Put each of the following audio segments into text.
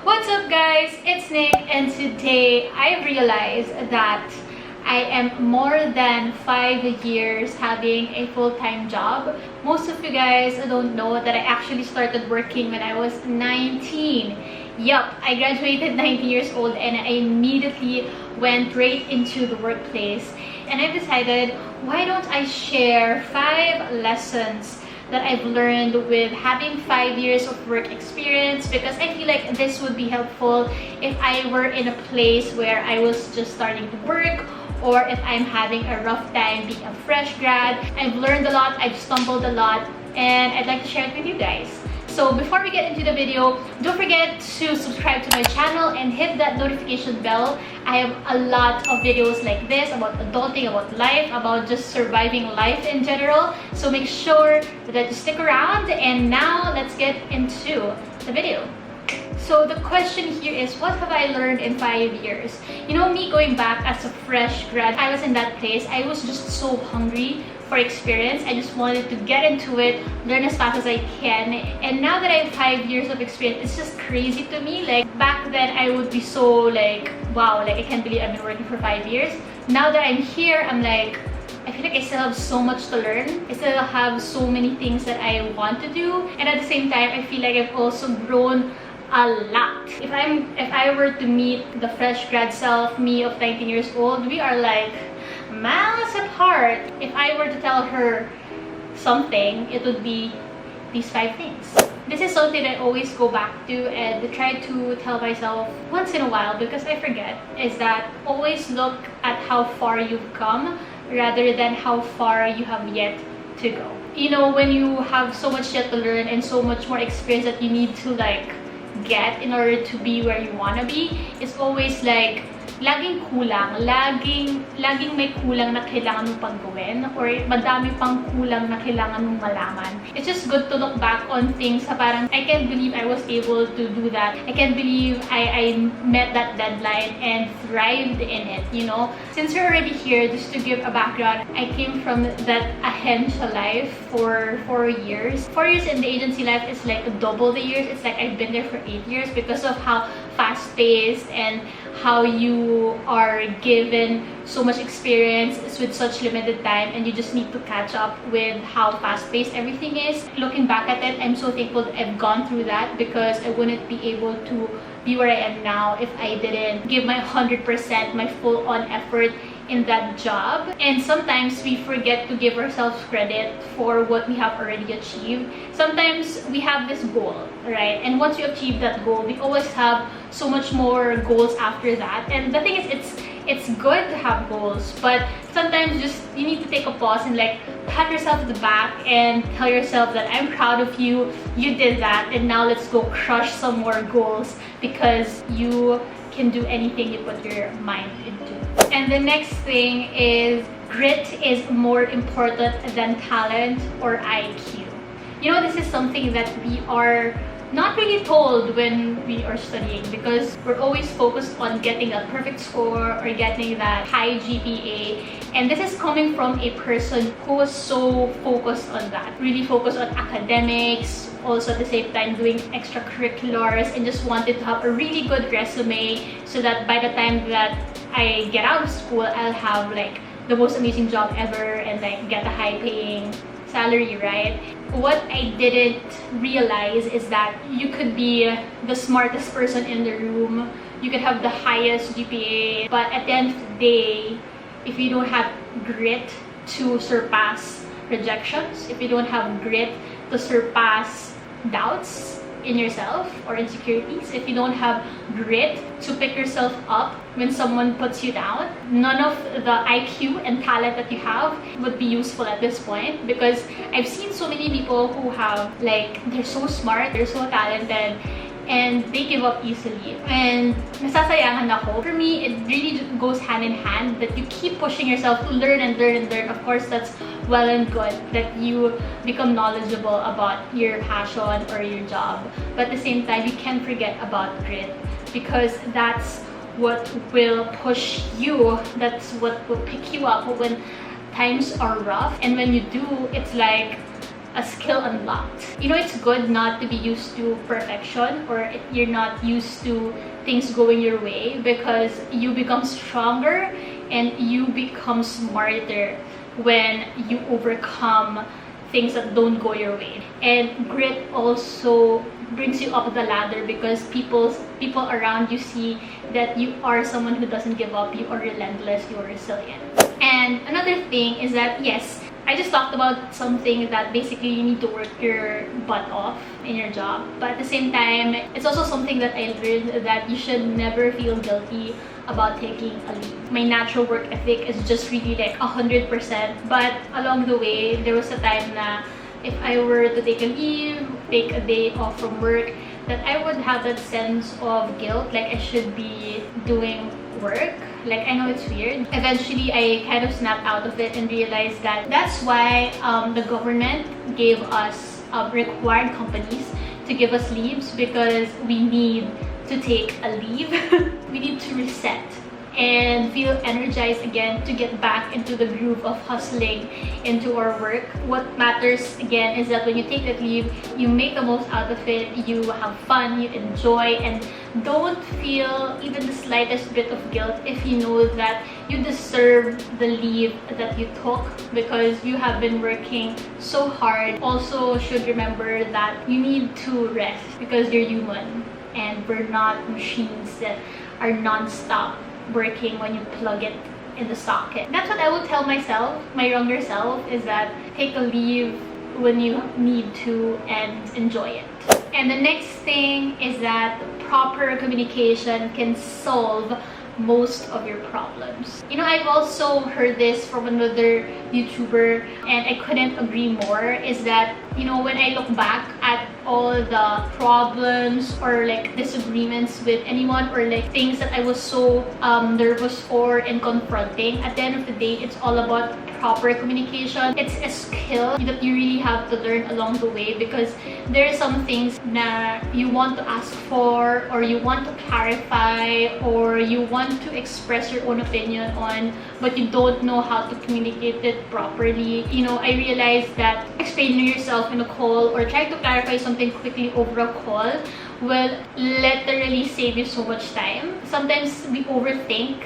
What's up guys, it's Nick, and today I realized that I am more than 5 years having a full-time job. Most of you guys don't know that I actually started working when I was 19. Yup, I graduated 19 years old and I immediately went right into the workplace. And I decided, why don't I share 5 lessons that I've learned with having 5 years of work experience, because I feel like this would be helpful if I were in a place where I was just starting to work, or if I'm having a rough time being a fresh grad. I've learned a lot, I've stumbled a lot, and I'd like to share it with you guys. So before we get into the video, don't forget to subscribe to my channel and hit that notification bell. I have a lot of videos like this about adulting, about life, about just surviving life in general. So make sure that you stick around, and now let's get into the video. So the question here is, what have I learned in 5 years? You know, me going back as a fresh grad, I was in that place. I was just so hungry for experience. I just wanted to get into it, learn as fast as I can. And now that I have 5 years of experience, it's just crazy to me. Like back then I would be so like, wow, like I can't believe I've been working for 5 years. Now that I'm here, I'm like, I feel like I still have so much to learn. I still have so many things that I want to do. And at the same time, I feel like I've also grown a lot. If I were to meet the fresh grad self, me of 19 years old, we are like miles apart. If I were to tell her something, it would be these 5 things. This is something I always go back to and try to tell myself once in a while, because I forget, is that always look at how far you've come rather than how far you have yet to go. You know, when you have so much yet to learn and so much more experience that you need to like get in order to be where you want to be, it's always like laging kulang, laging may kulang na kailangan mong paggawin, or madami pang kulang na kailangan mong malaman. It's just good to look back on things sa parang, I can't believe I was able to do that. I can't believe I met that deadline and thrived in it, you know? Since you're already here, just to give a background, I came from that agencia life for 4 years. 4 years in the agency life is like double the years. It's like I've been there for 8 years because of how fast-paced and how you are given so much experience with such limited time, and you just need to catch up with how fast-paced everything is. Looking back at it, I'm so thankful that I've gone through that, because I wouldn't be able to be where I am now if I didn't give my 100%, my full-on effort in that job. And sometimes we forget to give ourselves credit for what we have already achieved. Sometimes we have this goal, right? And once you achieve that goal, we always have so much more goals after that. And the thing is, it's good to have goals, but sometimes just you need to take a pause and like pat yourself on the back and tell yourself that I'm proud of you, you did that, and now let's go crush some more goals, because you can do anything you put your mind into. And the next thing is, grit is more important than talent or IQ. You know, this is something that we are not really told when we are studying, because we're always focused on getting a perfect score or getting that high GPA. And this is coming from a person who was so focused on that, really focused on academics, also at the same time doing extracurriculars, and just wanted to have a really good resume so that by the time that I get out of school, I'll have like the most amazing job ever and like get a high paying salary, right? What I didn't realize is that you could be the smartest person in the room, you could have the highest GPA, but at the end of the day, if you don't have grit to surpass rejections, if you don't have grit to surpass doubts in yourself or insecurities, if you don't have grit to pick yourself up when someone puts you down, none of the IQ and talent that you have would be useful at this point. Because I've seen so many people who have like, they're so smart, they're so talented, and they give up easily, and nasasayangan ako. For me, it really goes hand in hand that you keep pushing yourself to learn and learn and learn. Of course, that's well and good that you become knowledgeable about your passion or your job, but at the same time, you can't forget about grit, because that's what will push you, that's what will pick you up when times are rough. And when you do, it's like a skill unlocked. You know, it's good not to be used to perfection, or you're not used to things going your way, because you become stronger and you become smarter when you overcome things that don't go your way. And grit also brings you up the ladder, because people around you see that you are someone who doesn't give up, you are relentless, you are resilient. And another thing is that, yes, I just talked about something that basically you need to work your butt off in your job, but at the same time, it's also something that I learned, that you should never feel guilty about taking a leave. My natural work ethic is just really like 100%, but along the way, there was a time na if I were to take a leave, take a day off from work, that I would have that sense of guilt, like I should be doing work. Like, I know it's weird. Eventually, I kind of snapped out of it and realized that that's why the government gave us required companies to give us leaves, because we need to take a leave. We need to reset and feel energized again to get back into the groove of hustling into our work. What matters again is that when you take that leave, you make the most out of it, you have fun, you enjoy, and don't feel even the slightest bit of guilt if you know that you deserve the leave that you took, because you have been working so hard. Also, should remember that you need to rest, because you're human and we're not machines that are non-stop working when you plug it in the socket. That's what I will tell myself, my younger self, is that take a leave when you need to and enjoy it. And the next thing is that proper communication can solve most of your problems. You know, I've also heard this from another YouTuber, and I couldn't agree more, is that, you know, when I look back at all the problems or like disagreements with anyone, or like things that I was so nervous for and confronting, at the end of the day, it's all about proper communication. It's a skill that you really have to learn along the way, because there are some things that you want to ask for, or you want to clarify, or you want to express your own opinion on, but you don't know how to communicate it properly. You know, I realized that explaining yourself in a call or trying to clarify something quickly over a call will literally save you so much time. Sometimes we overthink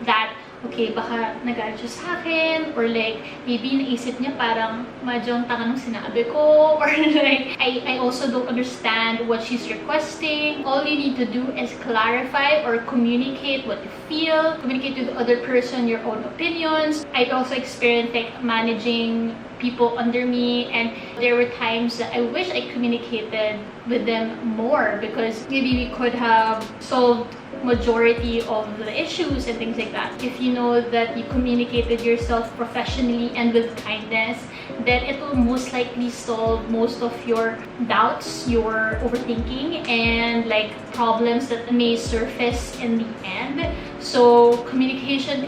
that, okay, baka nagalit siya sa akin, or like, maybe naisip niya parang medyo ang tanga nung sinabi ko, or like, I also don't understand what she's requesting. All you need to do is clarify or communicate what you feel, communicate to the other person your own opinions. I also experienced like managing people under me, and there were times that I wish I communicated with them more, because maybe we could have solved majority of the issues and things like that. If you know that you communicated yourself professionally and with kindness, then it will most likely solve most of your doubts, your overthinking, and like problems that may surface in the end. So communication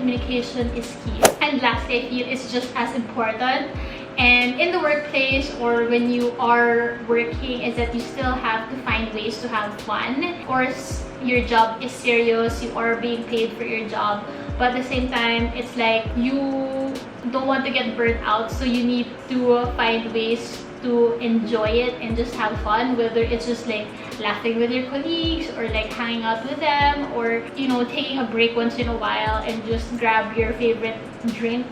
is key. And lastly, I feel it's just as important, and in the workplace or when you are working, is that you still have to find ways to have fun. Of course, your job is serious, you are being paid for your job, but at the same time, it's like you don't want to get burnt out, so you need to find ways to enjoy it and just have fun, whether it's just like laughing with your colleagues, or like hanging out with them, or, you know, taking a break once in a while and just grab your favorite drink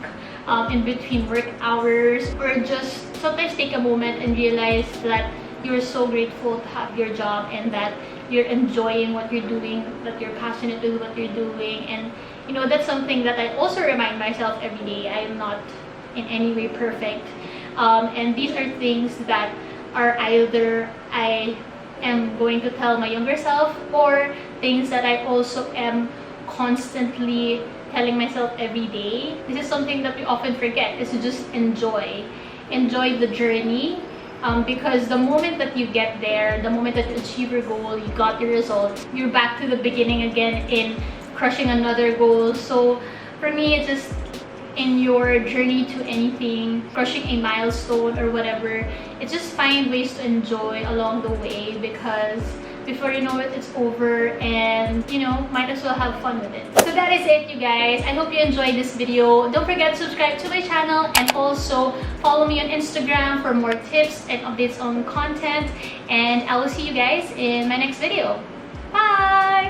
in between work hours, or just sometimes take a moment and realize that you're so grateful to have your job, and that you're enjoying what you're doing, that you're passionate with what you're doing. And you know, that's something that I also remind myself every day. I am not in any way perfect, and these are things that are either I am going to tell my younger self, or things that I also am constantly telling myself every day. This is something that we often forget, is to just enjoy the journey, because the moment that you get there, the moment that you achieve your goal, you got your result, you're back to the beginning again in crushing another goal. So for me, it's just in your journey to anything, crushing a milestone or whatever, it's just find ways to enjoy along the way, because before you know it, it's over and and you know, might as well have fun with it. So that is it, you guys. I hope you enjoyed this video. Don't forget to subscribe to my channel and also follow me on Instagram for more tips and updates on content, and I will see you guys in my next video. Bye!